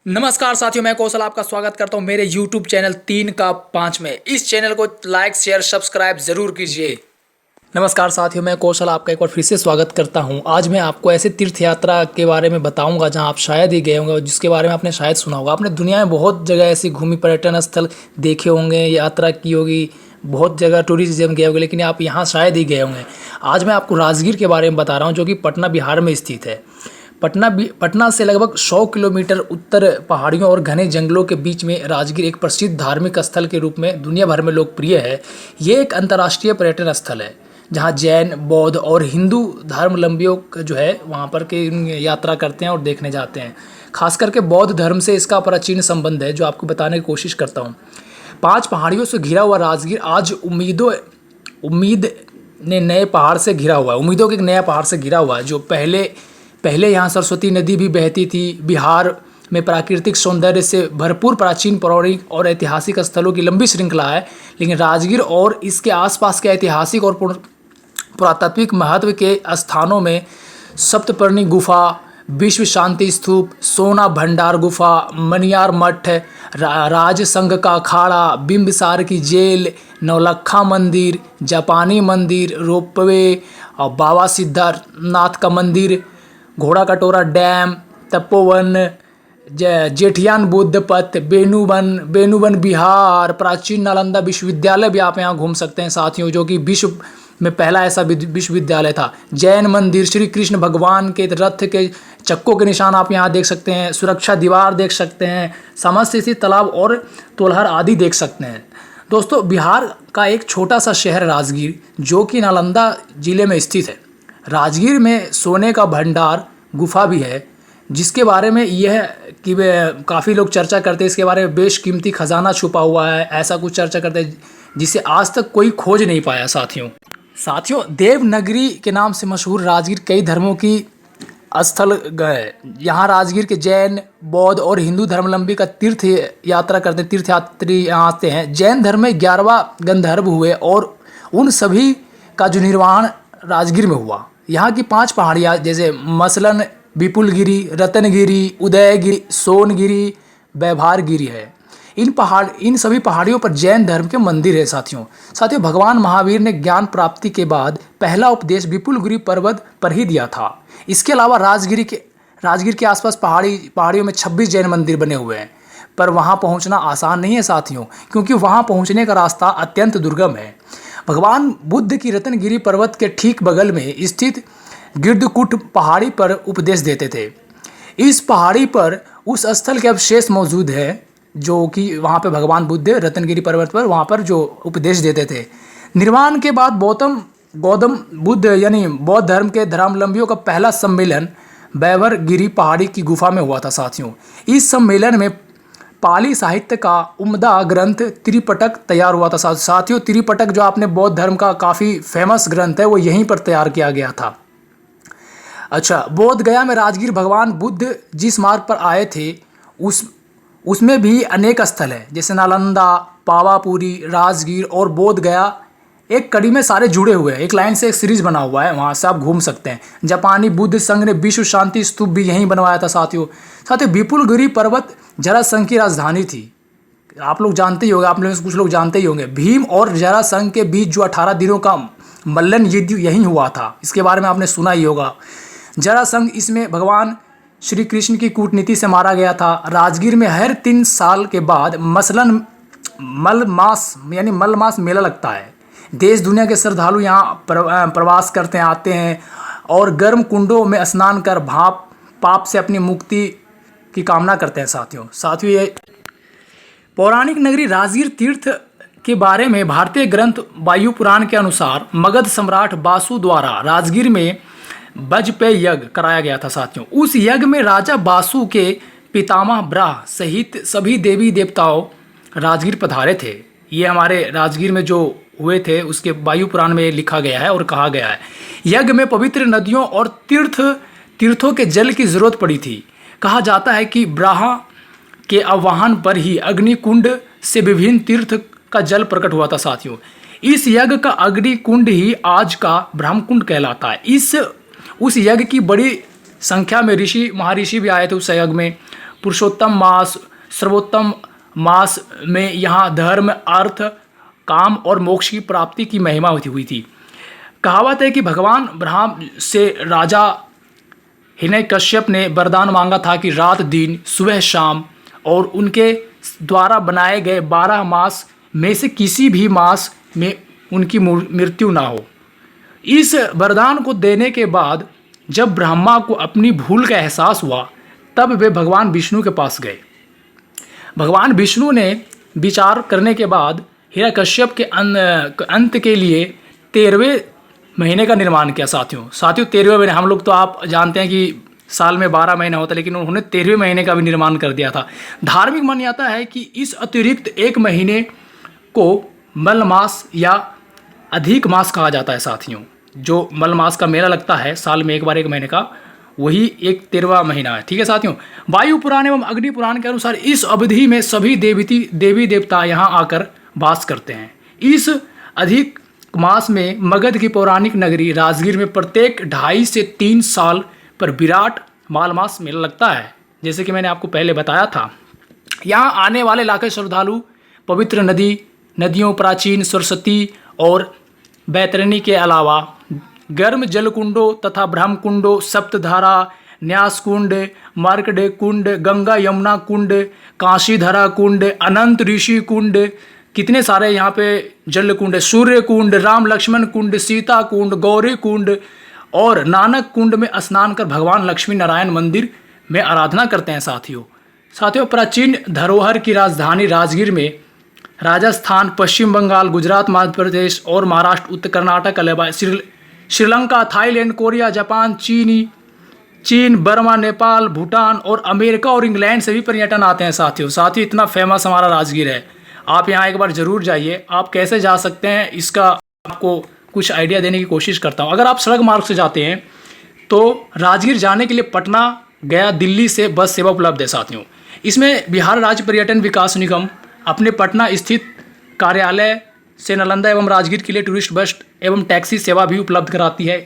नमस्कार साथियों, मैं कौशल आपका स्वागत करता हूं मेरे YouTube चैनल 3 का 5 में। इस चैनल को लाइक शेयर सब्सक्राइब जरूर कीजिए। नमस्कार साथियों, मैं कौशल आपका एक बार फिर से स्वागत करता हूं। आज मैं आपको ऐसे तीर्थ यात्रा के बारे में बताऊंगा जहां आप शायद ही गए होंगे और जिसके बारे में आपने शायद सुना होगा। आपने दुनिया में बहुत जगह ऐसी घूमी, पर्यटन स्थल देखे होंगे, यात्रा की होगी, बहुत जगह टूरिज्म गए होंगे, लेकिन आप यहाँ शायद ही गए होंगे। आज मैं आपको राजगीर के बारे में बता रहा हूँ, जो कि पटना बिहार में स्थित है। पटना से लगभग 100 किलोमीटर उत्तर पहाड़ियों और घने जंगलों के बीच में राजगीर एक प्रसिद्ध धार्मिक स्थल के रूप में दुनिया भर में लोकप्रिय है। ये एक अंतर्राष्ट्रीय पर्यटन स्थल है जहाँ जैन, बौद्ध और हिंदू धर्मावलंबियों जो है वहाँ पर के यात्रा करते हैं और देखने जाते हैं। खास करके बौद्ध धर्म से इसका प्राचीन संबंध है, जो आपको बताने की कोशिश करता हूँ। 5 पहाड़ियों से घिरा हुआ राजगीर आज उम्मीद ने नए पहाड़ से घिरा हुआ है। उम्मीदों के एक नया पहाड़ से घिरा हुआ है। जो पहले यहाँ सरस्वती नदी भी बहती थी। बिहार में प्राकृतिक सौंदर्य से भरपूर प्राचीन पौराणिक और ऐतिहासिक स्थलों की लंबी श्रृंखला है, लेकिन राजगीर और इसके आसपास के ऐतिहासिक और पुरातात्विक महत्व के स्थानों में सप्तपर्णी गुफा, विश्व शांति स्तूप, सोना भंडार गुफा, मनियार मठ, राज संघ का अखाड़ा, बिंबिसार की जेल, नौलखा मंदिर, जापानी मंदिर, रोपवे और बाबा सिद्धार्थनाथ का मंदिर, घोड़ा कटोरा डैम, तपोवन, जेठियान बुद्ध पथ, बेनुबन बिहार, प्राचीन नालंदा विश्वविद्यालय भी आप यहाँ घूम सकते हैं साथियों, जो कि विश्व में पहला ऐसा विश्वविद्यालय था। जैन मंदिर, श्री कृष्ण भगवान के रथ के चक्कों के निशान आप यहाँ देख सकते हैं। सुरक्षा दीवार देख सकते हैं। समस्त स्थित तालाब और तोलहर आदि देख सकते हैं। दोस्तों, बिहार का एक छोटा सा शहर राजगीर, जो कि नालंदा जिले में स्थित है। राजगीर में सोने का भंडार गुफा भी है, जिसके बारे में यह कि काफ़ी लोग चर्चा करते हैं। इसके बारे में बेशकीमती खजाना छुपा हुआ है, ऐसा कुछ चर्चा करते हैं, जिसे आज तक कोई खोज नहीं पाया। साथियों, देवनगरी के नाम से मशहूर राजगीर कई धर्मों की स्थल गए। यहाँ राजगीर के जैन, बौद्ध और हिंदू धर्मावलंबी का तीर्थ यात्री यहाँ आते हैं। जैन धर्म में 11वां गंधर्व हुए और उन सभी का जो निर्वाण राजगीर में हुआ। यहाँ की 5 पहाड़ियाँ जैसे मसलन विपुलगिरी, रतनगिरी, उदयगिरी, सोनगिरी, व्यवहारगिरी है। इन सभी पहाड़ियों पर जैन धर्म के मंदिर है। साथियों, भगवान महावीर ने ज्ञान प्राप्ति के बाद पहला उपदेश विपुलगिरी पर्वत पर ही दिया था। इसके अलावा राजगीर के आसपास पहाड़ियों में 26 जैन मंदिर बने हुए हैं, पर वहाँ पहुँचना आसान नहीं है साथियों, क्योंकि वहाँ पहुँचने का रास्ता अत्यंत दुर्गम है। भगवान बुद्ध की रत्नगिरी पर्वत के ठीक बगल में स्थित गिरदकुट पहाड़ी पर उपदेश देते थे। इस पहाड़ी पर उस स्थल के अवशेष मौजूद है, जो कि वहाँ पे भगवान बुद्ध रत्नगिरी पर्वत पर वहाँ पर जो उपदेश देते थे। निर्वाण के बाद गौतम बुद्ध यानी बौद्ध धर्म के धर्मावलंबियों का पहला सम्मेलन वैभरगिरी पहाड़ी की गुफा में हुआ था। साथियों, इस सम्मेलन में पाली साहित्य का उम्दा ग्रंथ त्रिपिटक तैयार हुआ था। साथियों, त्रिपिटक जो आपने बौद्ध धर्म का काफ़ी फेमस ग्रंथ है, वो यहीं पर तैयार किया गया था। अच्छा, बोध गया में राजगीर भगवान बुद्ध जिस मार्ग पर आए थे उसमें भी अनेक स्थल है, जैसे नालंदा, पावापुरी, राजगीर और बोध गया एक कड़ी में सारे जुड़े हुए हैं। एक लाइन से एक सीरीज बना हुआ है, वहाँ से आप घूम सकते हैं। जापानी बुद्ध संघ ने विश्व शांति स्तूप भी यहीं बनवाया था। साथियों, विपुलगिरी पर्वत जरासंध की राजधानी थी। आप लोग जानते ही होंगे, आप लोग कुछ लोग जानते ही होंगे, भीम और जरासंध के बीच जो 18 दिनों का मल्लन युद्ध यहीं हुआ था। इसके बारे में आपने सुना ही होगा। जरासंध इसमें भगवान श्री कृष्ण की कूटनीति से मारा गया था। राजगीर में हर 3 साल के बाद मलमास मेला लगता है। देश दुनिया के श्रद्धालु यहाँ प्रवास करते आते हैं और गर्म कुंडों में स्नान कर पाप से अपनी मुक्ति की कामना करते हैं। साथियों, ये पौराणिक नगरी राजगीर तीर्थ के बारे में भारतीय ग्रंथ वायु पुराण के अनुसार मगध सम्राट बासु द्वारा राजगीर में बजपेय यज्ञ कराया गया था। साथियों, उस यज्ञ में राजा बासु के पितामह ब्राह सहित सभी देवी देवताओं राजगीर पधारे थे। ये हमारे राजगीर में जो हुए थे उसके वायु पुराण में लिखा गया है और कहा गया है। यज्ञ में पवित्र नदियों और तीर्थों के जल की जरूरत पड़ी थी। कहा जाता है कि ब्राह के आह्वान पर ही अग्निकुंड से विभिन्न तीर्थ का जल प्रकट हुआ था। साथियों, इस यज्ञ का अग्निकुंड ही आज का ब्रह्मकुंड कहलाता है। उस यज्ञ की बड़ी संख्या में ऋषि महाऋषि भी आए थे उस यज्ञ में। पुरुषोत्तम मास, सर्वोत्तम मास में यहाँ धर्म, अर्थ, काम और मोक्ष की प्राप्ति की महिमा हुई थी। कहावत है कि भगवान ब्रह्मा से राजा हिरण्यकश्यप ने वरदान मांगा था कि रात दिन, सुबह शाम और उनके द्वारा बनाए गए 12 मास में से किसी भी मास में उनकी मृत्यु ना हो। इस वरदान को देने के बाद जब ब्रह्मा को अपनी भूल का एहसास हुआ, तब वे भगवान विष्णु के पास गए। भगवान विष्णु ने विचार करने के बाद हिरण्यकश्यप के अंत के लिए 13वें महीने का निर्माण किया। साथियों 13वें महीने, हम लोग तो आप जानते हैं कि साल में 12 महीना होता है, लेकिन उन्होंने 13वें महीने का भी निर्माण कर दिया था। धार्मिक मान्यता है कि इस अतिरिक्त एक महीने को मलमास या अधिक मास कहा जाता है। साथियों जो मलमास का मेला लगता है साल में एक बार, एक महीने का, वही एक 13वां महीना है। ठीक है साथियों, वायु पुराण एवं अग्नि पुराण के अनुसार इस अवधि में सभी देवी देवता यहाँ आकर वास करते हैं। इस अधिक मास में मगध की पौराणिक नगरी राजगीर में प्रत्येक 2.5 से 3 साल पर विराट मालमास मेला लगता है। जैसे कि मैंने आपको पहले बताया था, यहाँ आने वाले लाखों श्रद्धालु पवित्र नदियों, प्राचीन सरस्वती और बैतरणी के अलावा गर्म जलकुंडों तथा ब्रह्म कुंडों, सप्तधारा, न्यास कुंड, मार्कंडेय कुंड, गंगा यमुना कुंड, काशीधरा कुंड, अनंत ऋषि कुंड, कितने सारे यहाँ पे जल कुंड है, सूर्य कुंड, राम लक्ष्मण कुंड, सीता कुंड, गौरी कुंड और नानक कुंड में स्नान कर भगवान लक्ष्मी नारायण मंदिर में आराधना करते हैं। साथियों प्राचीन धरोहर की राजधानी राजगीर में राजस्थान, पश्चिम बंगाल, गुजरात, मध्य प्रदेश और महाराष्ट्र, उत्तर कर्नाटक, अलावा श्रीलंका, थाईलैंड, कोरिया, जापान, चीन, बर्मा, नेपाल, भूटान और अमेरिका और इंग्लैंड से भी पर्यटन आते हैं। साथियों इतना फेमस हमारा राजगीर है, आप यहाँ एक बार ज़रूर जाइए। आप कैसे जा सकते हैं इसका आपको कुछ आइडिया देने की कोशिश करता हूँ। अगर आप सड़क मार्ग से जाते हैं तो राजगीर जाने के लिए पटना, गया, दिल्ली से बस सेवा उपलब्ध है। साथियों इसमें बिहार राज्य पर्यटन विकास निगम अपने पटना स्थित कार्यालय से नालंदा एवं राजगीर के लिए टूरिस्ट बस एवं टैक्सी सेवा भी उपलब्ध कराती है।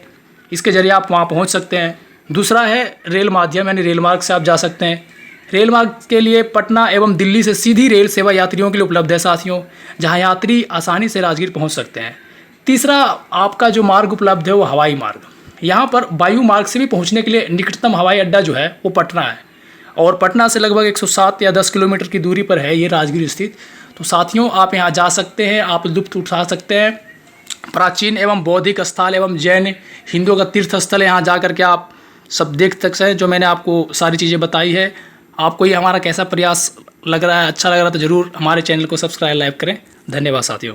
इसके जरिए आप वहाँ पहुँच सकते हैं। दूसरा है रेल माध्यम, यानी रेल मार्ग से आप जा सकते हैं। रेल मार्ग के लिए पटना एवं दिल्ली से सीधी रेल सेवा यात्रियों के लिए उपलब्ध है। साथियों जहाँ यात्री आसानी से राजगीर पहुँच सकते हैं। तीसरा आपका जो मार्ग उपलब्ध है वो हवाई मार्ग। यहाँ पर वायु मार्ग से भी पहुँचने के लिए निकटतम हवाई अड्डा जो है वो पटना है और पटना से लगभग 107 या 10 किलोमीटर की दूरी पर है ये राजगीर स्थित। तो साथियों आप यहाँ जा सकते हैं, आप लुत्फ़ उठा सकते हैं। प्राचीन एवं बौद्धिक स्थल एवं जैन हिंदुओं का तीर्थ स्थल है, यहाँ जा करके आप सब देख सकते हैं। जो मैंने आपको सारी चीज़ें बताई है, आपको ये हमारा कैसा प्रयास लग रहा है, अच्छा लग रहा है तो ज़रूर हमारे चैनल को सब्सक्राइब, लाइक करें। धन्यवाद साथियों।